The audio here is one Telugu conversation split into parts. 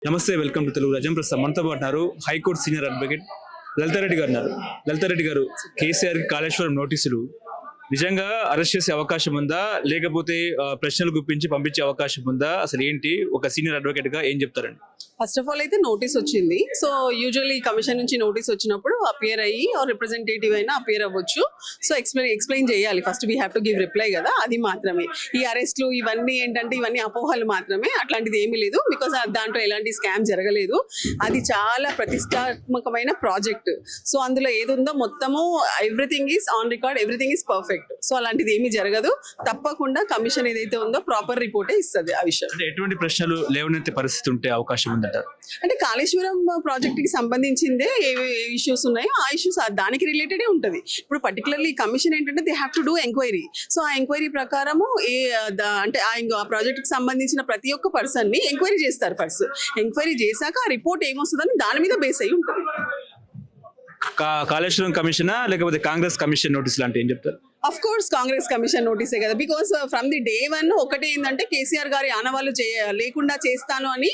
నమస్తే, వెల్కమ్ టు తెలుగు రాజ్యం. ప్రస్తుతం మనతో పాటు ఉన్నారు హైకోర్టు సీనియర్ అడ్వకేట్ లలితారెడ్డి గారు ఉన్నారు. లలితారెడ్డి గారు, కేసీఆర్ కాళేశ్వరం నోటీసులు నిజంగా అరెస్ట్ చేసే అవకాశం ఉందా, లేకపోతే ప్రశ్నలు గుప్పించి పంపించే అవకాశం ఉందా? అసలు ఏంటి, ఒక సీనియర్ అడ్వకేట్ గా ఏం చెప్తారండి? ఫస్ట్ ఆఫ్ ఆల్ అయితే నోటీస్ వచ్చింది. సో యూజువల్లీ కమిషన్ నుంచి నోటీస్ వచ్చినప్పుడు అపియర్ అయ్యి రిప్రజెంటేటివ్ అయినా అపియర్ అవ్వచ్చు. సో ఎక్స్ప్లెయిన్ చేయాలి. First we have to give reply కదా, అది మాత్రమే. ఈ అరెస్ట్లు ఇవన్నీ ఏంటంటే ఇవన్నీ అపోహలు మాత్రమే, అట్లాంటిది ఏమీ లేదు. బికాస్ దాంట్లో ఎలాంటి స్కామ్ జరగలేదు. అది చాలా ప్రతిష్టాత్మకమైన ప్రాజెక్ట్. సో అందులో ఏది ఉందో మొత్తము everything is on record, everything is perfect. So అలాంటిది ఏమీ జరగదు. తప్పకుండా కమిషన్ ఏదైతే ఉందో ప్రాపర్ రిపోర్టే ఇస్తుంది ఆ విషయం. ఎటువంటి ప్రశ్నలు లేవనెత్తే పరిస్థితి ఉంటే అవకాశం ఉందంటారు? అంటే కాళేశ్వరం ప్రాజెక్ట్ కి సంబంధించిందే ఏ ఇష్యూస్ ఉన్నాయో ఆ ఇష్యూస్ దానికి రిలేటెడ్ ఉంటుంది. ఇప్పుడు పర్టికులర్లీ కమిషన్ ఏంటంటే they have to do enquiry. So ఆ ఎంక్వైరీ ప్రకారము అంటే ఆ ప్రాజెక్ట్ కి సంబంధించిన ప్రతి ఒక్క పర్సన్ ని ఎంక్వైరీ చేస్తారు. ఫస్ట్ ఎంక్వైరీ చేశాక ఆ రిపోర్ట్ ఏమొస్తుందని దాని మీద బేస్ అయి ఉంటుంది. కాళేశ్వరం కమిషనా లేకపోతే కాంగ్రెస్ కమిషన్ నోటీసులు అంటే ఏం చెప్తారు? అఫ్ కోర్స్ కాంగ్రెస్ కమిషన్ నోటీసే కదా. Because from the day one ఒకటి ఏంటంటే కేసీఆర్ గారి ఆనవాళ్ళు లేకుండా చేస్తాను అని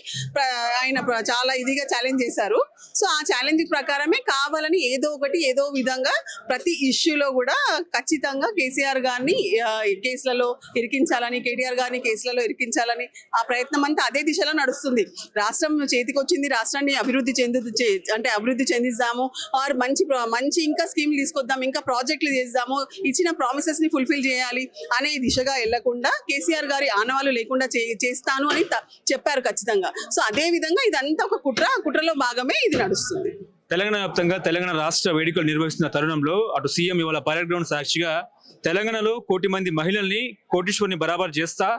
ఆయన చాలా ఇదిగా ఛాలెంజ్ చేశారు. సో ఆ ఛాలెంజ్ ప్రకారమే కావాలని ఏదో విధంగా ప్రతి ఇష్యూలో కూడా ఖచ్చితంగా కేసీఆర్ గారిని కేసులలో ఇరికించాలని, కేటీఆర్ గారిని కేసులలో ఇరికించాలని ఆ ప్రయత్నం అంతా అదే దిశలో నడుస్తుంది. రాష్ట్రం చేతికి వచ్చింది, రాష్ట్రాన్ని అభివృద్ధి చెందిద్దాము, ఆర్ మంచి ఇంకా స్కీమ్లు తీసుకొద్దాం, ఇంకా ప్రాజెక్టులు చేద్దాము, ఇచ్చిన ప్రామిసెస్ ని ఫుల్ఫిల్ చేయాలి అనే దిశగా వెళ్లకుండా కేసీఆర్ గారి ఆనవాళ్ళు లేకుండా చేస్తాను అని చెప్పారు ఖచ్చితంగా. సో అదే విధంగా ఇదంతా ఒక కుట్రలో భాగమే ఇది నడుస్తుంది. తెలంగాణ వ్యాప్తంగా తెలంగాణ రాష్ట్ర వేడుకలు నిర్వహిస్తున్న తరుణంలో అటు సీఎం ఇవాళ పరేడ్ గ్రౌండ్ సాక్షిగా తెలంగాణలో 1 కోటి మంది మహిళల్ని కోటీశ్వరుని బరాబర్ చేస్తా,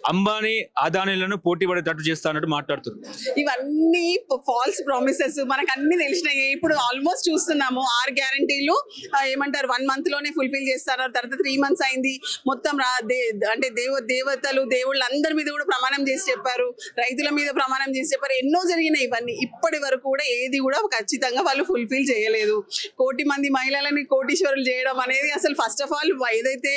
అంబానీ అదానీలను పోటీ పడేటట్టు చేస్తా అన్నట్టు మాట్లాడుతున్నారు. ఇవన్నీ ఫాల్స్ ప్రామిసెస్, మనకు అన్ని తెలిసినాయి. ఇప్పుడు ఆల్మోస్ట్ చూస్తున్నాము 6 గ్యారంటీలు ఏమంటారు 1 month లోనే ఫుల్ఫిల్ చేస్తారు. తర్వాత 3 months అయింది. మొత్తం అంటే దేవతలు దేవుళ్ళు అందరి మీద కూడా ప్రమాణం చేసి చెప్పారు, రైతుల మీద ప్రమాణం చేసి చెప్పారు. ఎన్నో జరిగినాయి. ఇవన్నీ ఇప్పటి వరకు కూడా ఏది కూడా ఖచ్చితంగా వాళ్ళు ఫుల్ఫిల్ చేయలేదు. 1 కోటి మంది మహిళలని కోటీశ్వరులు చేయడం అనేది అసలు ఫస్ట్ ఆఫ్ ఆల్ ఏదైతే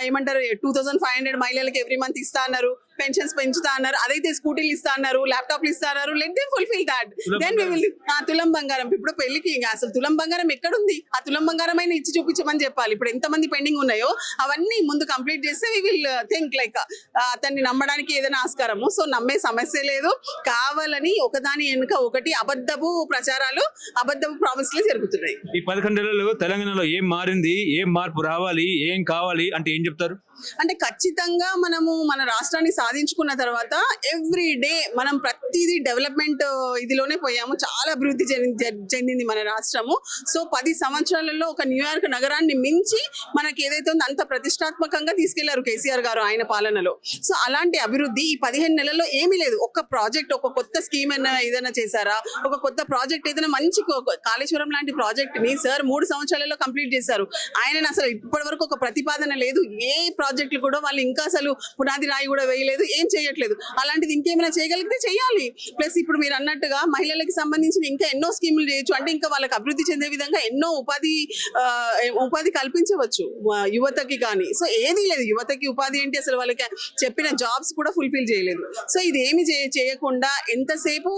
ఏమంటారు 2500 మహిళలకి ఎవ్రీ మంత్ ఇస్తా అన్నారు, పెన్షన్స్ పెంచుతా అన్నారు, అదైతే స్కూటీలు ఇస్తా అన్నారు, ల్యాప్టాప్లు ఇస్తా అన్నారు. Let them fulfil that, then we will. తులం బంగారం ఇప్పుడు పెళ్లికి అసలు తులం బంగారం ఎక్కడుంది? ఆ తులం బంగారం అయినా ఇచ్చి చూపించమని చెప్పాలి. ఇప్పుడు ఎంతమంది పెండింగ్ ఉన్నాయో అవన్నీ ముందు కంప్లీట్ చేస్తే వి విల్ థింక్ లైక్ అతన్ని నమ్మడానికి ఏదైనా ఆస్కారము. సో నమ్మే సమస్య లేదు. కావాలని ఒకదాని వెనుక ఒకటి అబద్ధపు ప్రచారాలు, అబద్ధపు ప్రామిస్లు జరుగుతున్నాయి. ఈ 11 ఏళ్లలో తెలంగాణలో ఏం మారింది, ఏం మార్పు రావాలి, ఏం కావాలి అంటే ఏం చెప్తారు? అంటే ఖచ్చితంగా మనము మన రాష్ట్రాన్ని సాధించుకున్న తర్వాత ఎవ్రీ డే మనం ప్రతిదీ డెవలప్మెంట్ ఇదిలోనే పోయాము. చాలా అభివృద్ధి చెందింది మన రాష్ట్రము. సో 10 సంవత్సరాలలో ఒక న్యూయార్క్ నగరాన్ని మించి మనకి ఏదైతే ఉందో అంత ప్రతిష్టాత్మకంగా తీసుకెళ్లారు కేసీఆర్ గారు ఆయన పాలనలో. సో అలాంటి అభివృద్ధి ఈ 15 నెలల్లో ఏమీ లేదు. ఒక్క ప్రాజెక్ట్, ఒక కొత్త స్కీమ్ ఏదైనా చేశారా? ఒక కొత్త ప్రాజెక్ట్ ఏదైనా మంచి కాళేశ్వరం లాంటి ప్రాజెక్ట్ ని సార్ 3 సంవత్సరాలలో కంప్లీట్ చేశారు. ఆయన అసలు ఇప్పటి వరకు ఒక ప్రతిపాదన లేదు. ఏ ప్రాజెక్టులు కూడా వాళ్ళు ఇంకా అసలు పునాది రాయి కూడా వేయలేదు, ఏం చేయట్లేదు. అలాంటిది ఇంకేమైనా చేయగలిగితే చేయాలి. ప్లస్ ఇప్పుడు మీరు అన్నట్టుగా మహిళలకు సంబంధించిన ఇంకా ఎన్నో స్కీములు చేయొచ్చు. అంటే ఇంకా వాళ్ళకి అభివృద్ధి చెందే విధంగా ఎన్నో ఉపాధి కల్పించవచ్చు యువతకి కానీ. సో ఏది లేదు, యువతకి ఉపాధి ఏంటి, అసలు వాళ్ళకి చెప్పిన జాబ్స్ కూడా ఫుల్ఫిల్ చేయలేదు. సో ఇది ఏమి చేయకుండా ఎంతసేపు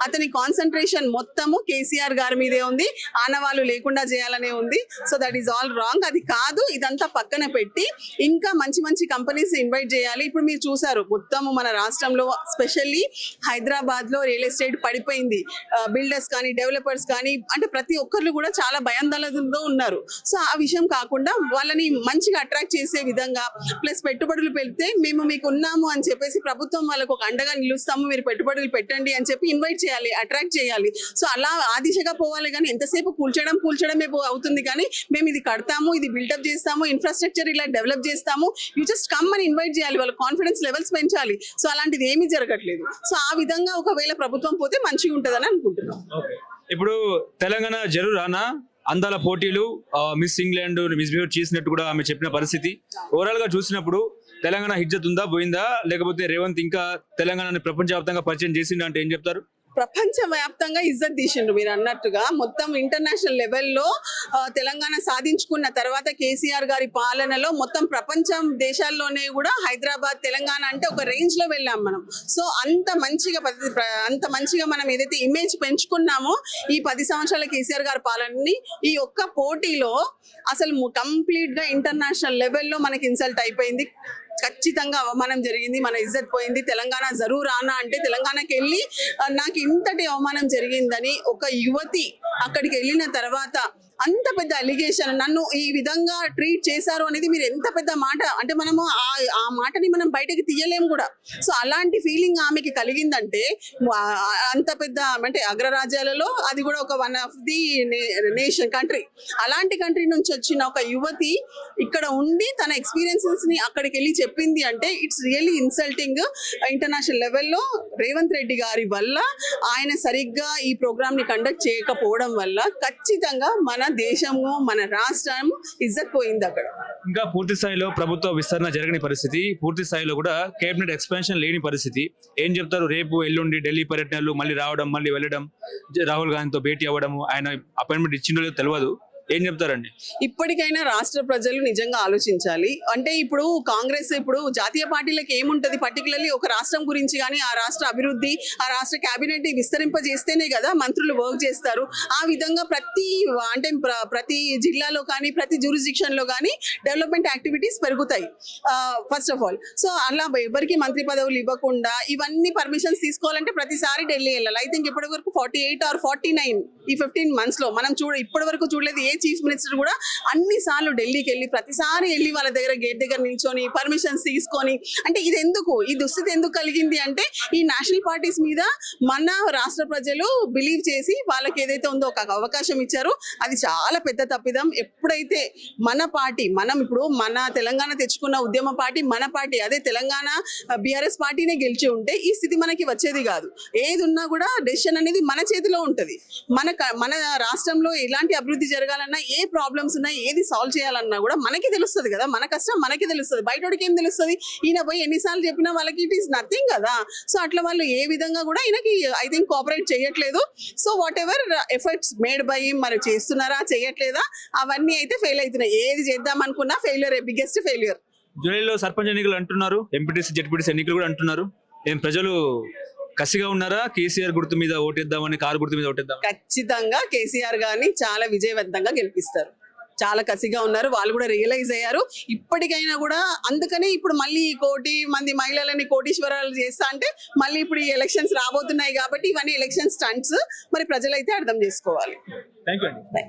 అతని కాన్సన్ట్రేషన్ మొత్తము కేసీఆర్ గారి మీదే ఉంది, ఆనవాళ్ళు లేకుండా చేయాలనే ఉంది. So that is all wrong. అది కాదు, ఇదంతా పక్కన పెట్టి ఇంకా మంచి మంచి కంపెనీస్ ఇన్వైట్ చేయాలి. ఇప్పుడు మీరు చూసారు మొత్తము మన రాష్ట్రంలో స్పెషల్లీ హైదరాబాద్ లో రియల్ ఎస్టేట్ పడిపోయింది. బిల్డర్స్ కానీ డెవలపర్స్ కానీ అంటే ప్రతి ఒక్కరు కూడా చాలా భయాందోళనతో ఉన్నారు. సో ఆ విషయం కాకుండా వాళ్ళని మంచిగా అట్రాక్ట్ చేసే విధంగా, ప్లస్ పెట్టుబడులు పెడితే మేము మీకు ఉన్నాము అని చెప్పేసి ప్రభుత్వం వాళ్ళకు ఒక అండగా నిలుస్తాము, మీరు పెట్టుబడులు పెట్టండి అని చెప్పి ఇన్వైట్ చేయాలి, అట్రాక్ట్ చేయాలి. సో అలా ఆ దిశగా పోవాలి. కానీ ఎంతసేపు కూల్చడమే అవుతుంది. కానీ మేము ఇది కడతాము, ఇది బిల్డప్ చేస్తాము, ఇన్ఫ్రాస్ట్రక్చర్ ఇలా డెవలప్ చేస్తాము, యూ జస్ట్ కమ్ అని ఇన్వైట్ చేయాలి, వాళ్ళ కాన్ఫిడెన్స్ లెవెల్స్ పెంచాలి. సో అలాంటిది ఏమీ జరగట్లేదు. సో ఆ విధంగా ఒకవేళ ప్రభుత్వం పోతే మంచిగా ఉంటుందని అనుకుంటున్నాం. ఇప్పుడు తెలంగాణ జరురానా అందాల పోటీలు మిస్ ఇంగ్లాండ్ మిస్బిహేవ్ చేసినట్టు కూడా ఆమె చెప్పిన పరిస్థితి. ఓవరాల్ గా చూసినప్పుడు తెలంగాణ హిజ్జత్ ఉందా, పోయిందా, లేకపోతే రేవంత్ ఇంకా తెలంగాణని ప్రపంచవ్యాప్తంగా పరిచయం చేసిందా అంటే ఏం చెప్తారు? ప్రపంచవ్యాప్తంగా ఇజ్జత్ తీసిండ్రు మీరు అన్నట్టుగా. మొత్తం ఇంటర్నేషనల్ లెవెల్లో తెలంగాణ సాధించుకున్న తర్వాత కేసీఆర్ గారి పాలనలో మొత్తం ప్రపంచం దేశాల్లోనే కూడా హైదరాబాద్ తెలంగాణ అంటే ఒక రేంజ్ లో వెళ్ళాం మనం. సో అంత మంచిగా మనం ఏదైతే ఇమేజ్ పెంచుకున్నామో ఈ 10 సంవత్సరాల కేసీఆర్ గారి పాలనని ఈ ఒక్క పోటీలో అసలు కంప్లీట్ గా ఇంటర్నేషనల్ లెవెల్లో మనకి ఇన్సల్ట్ అయిపోయింది. ఖచ్చితంగా అవమానం జరిగింది, మన ఇజ్జత్ పోయింది. తెలంగాణ జరూర్ రానా అంటే తెలంగాణకి వెళ్ళి నాకు ఇంతటి అవమానం జరిగిందని ఒక యువతి అక్కడికి వెళ్ళిన తర్వాత అంత పెద్ద అలిగేషన్, నన్ను ఈ విధంగా ట్రీట్ చేశారు అనేది మీరు ఎంత పెద్ద మాట అంటే మనము ఆ మాటని మనం బయటకి తీయలేము కూడా. సో అలాంటి ఫీలింగ్ ఆమెకి కలిగిందంటే అంత పెద్ద అంటే అగ్రరాజ్యాలలో అది కూడా ఒక one of the nation country, అలాంటి కంట్రీ నుంచి వచ్చిన ఒక యువతి ఇక్కడ ఉండి తన ఎక్స్పీరియన్సెస్ ని అక్కడికి వెళ్ళి చెప్పింది అంటే ఇట్స్ రియల్లీ ఇన్సల్టింగ్. ఇంటర్నేషనల్ లెవెల్లో రేవంత్ రెడ్డి గారి వల్ల, ఆయన సరిగ్గా ఈ ప్రోగ్రామ్ ని కండక్ట్ చేయకపోవడం వల్ల ఖచ్చితంగా మన దేశము మన రాష్ట్రం ఇజ్జత్ పోయింది అక్కడ. ఇంకా పూర్తి స్థాయిలో ప్రభుత్వ విస్తరణ జరగని పరిస్థితి, పూర్తి స్థాయిలో కూడా కేబినెట్ ఎక్స్పాన్షన్ లేని పరిస్థితి. ఏం చెప్తారు? రేపు ఎల్లుండి ఢిల్లీ పర్యటనలు, మళ్ళీ రావడం, మళ్ళీ వెళ్ళడం, రాహుల్ గాంధీతో భేటీ అవ్వడము, ఆయన అపాయింట్మెంట్ ఇచ్చిండో లేదో తెలియదు. ఏం చెప్తారండి? ఇప్పటికైనా రాష్ట్ర ప్రజలు నిజంగా ఆలోచించాలి. అంటే ఇప్పుడు కాంగ్రెస్ ఇప్పుడు జాతీయ పార్టీలకు ఏముంటది, పర్టికులర్లీ ఒక రాష్ట్రం గురించి కానీ ఆ రాష్ట్ర అభివృద్ధి, ఆ రాష్ట్ర కేబినెట్ విస్తరింపజేస్తేనే కదా మంత్రులు వర్క్ చేస్తారు. ఆ విధంగా ప్రతి జిల్లాలో కానీ ప్రతి జ్యూరిస్డిక్షన్ లో కానీ డెవలప్మెంట్ యాక్టివిటీస్ పెరుగుతాయి ఫస్ట్ ఆఫ్ ఆల్. సో అలా ఎవరికి మంత్రి పదవులు ఇవ్వకుండా ఇవన్నీ పర్మిషన్స్ తీసుకోవాలంటే ప్రతిసారి ఢిల్లీ వెళ్ళాలి. ఐ థింక్ ఇప్పటి వరకు 48 or 49 ఈ 15 months లో మనం ఇప్పటి వరకు చూడలేదు ఏ చీఫ్ మినిస్టర్ కూడా అన్ని సార్లు ఢిల్లీకి వెళ్ళి ప్రతిసారి వెళ్ళి వాళ్ళ దగ్గర గేట్ దగ్గర నిల్చొని పర్మిషన్స్ తీసుకొని. అంటే ఇది ఎందుకు, ఈ దుస్థితి ఎందుకు కలిగింది అంటే ఈ నేషనల్ పార్టీస్ మీద మన రాష్ట్ర ప్రజలు బిలీవ్ చేసి వాళ్ళకి ఏదైతే ఉందో ఒక అవకాశం ఇచ్చారో అది చాలా పెద్ద తప్పిదం. ఎప్పుడైతే మన పార్టీ, మనం ఇప్పుడు మన తెలంగాణ తెచ్చుకున్న ఉద్యమ పార్టీ మన పార్టీ, అదే తెలంగాణ బీఆర్ఎస్ పార్టీనే గెలిచి ఉంటే ఈ స్థితి మనకి వచ్చేది కాదు. ఏది ఉన్నా కూడా డెసిషన్ అనేది మన చేతిలో ఉంటది. మన రాష్ట్రంలో ఎలాంటి అభివృద్ధి జరగాలన్నా, ఏ ప్రాబ్లమ్స్ ఉన్నాయి, ఏది సాల్వ్ చేయాలన్నా కూడా మనకి తెలుస్తుంది కదా, మన కష్టం మనకి తెలుస్తుంది. బయటోడికి ఏం తెలుస్తుంది? ఈయన పోయి ఎన్నిసార్లు చెప్పినా వాళ్ళకి ఇట్ ఈస్ నథింగ్ కదా. సో అట్లా వాళ్ళు ఏ విధంగా కూడా ఈయనకి ఐ థింక్ కోఆపరేట్ చేయట్లేదు. So what ever efforts made by మరి చేస్తున్నారా చేయట్లేదా అవన్నీ అయితే ఫెయిల్ అవుతున్నాయి. ఏది చేద్దాం అనుకున్నా ఫెయిల్యూర్, బిగ్గెస్ట్ ఫెయిల్యూర్. జూలైలో సర్పంచ్ ఎన్నికలు అంటున్నారు, ఎంపీటీసీ జెడ్పీటీసీ ఎన్నికలు కూడా అంటున్నారు. ఏం ప్రజలు కసిగా ఉన్నారా? కేసీఆర్ గుర్తు మీద ఓటేద్దామని, కారు గుర్తు మీద ఓటేద్దాం? ఖచ్చితంగా కేసీఆర్ గారిని చాలా విజయవంతంగా గెలిపిస్తారు. చాలా కసిగా ఉన్నారు, వాళ్ళు కూడా రియలైజ్ అయ్యారు ఇప్పటికైనా కూడా. అందుకనే ఇప్పుడు మళ్ళీ 1 కోటి మంది మహిళలని కోటీశ్వరాలు చేస్తా అంటే మళ్ళీ ఇప్పుడు ఈ ఎలక్షన్స్ రాబోతున్నాయి కాబట్టి ఇవన్నీ ఎలక్షన్ స్టంట్స్. మరి ప్రజలైతే అర్థం చేసుకోవాలి. థ్యాంక్ యూ అండి.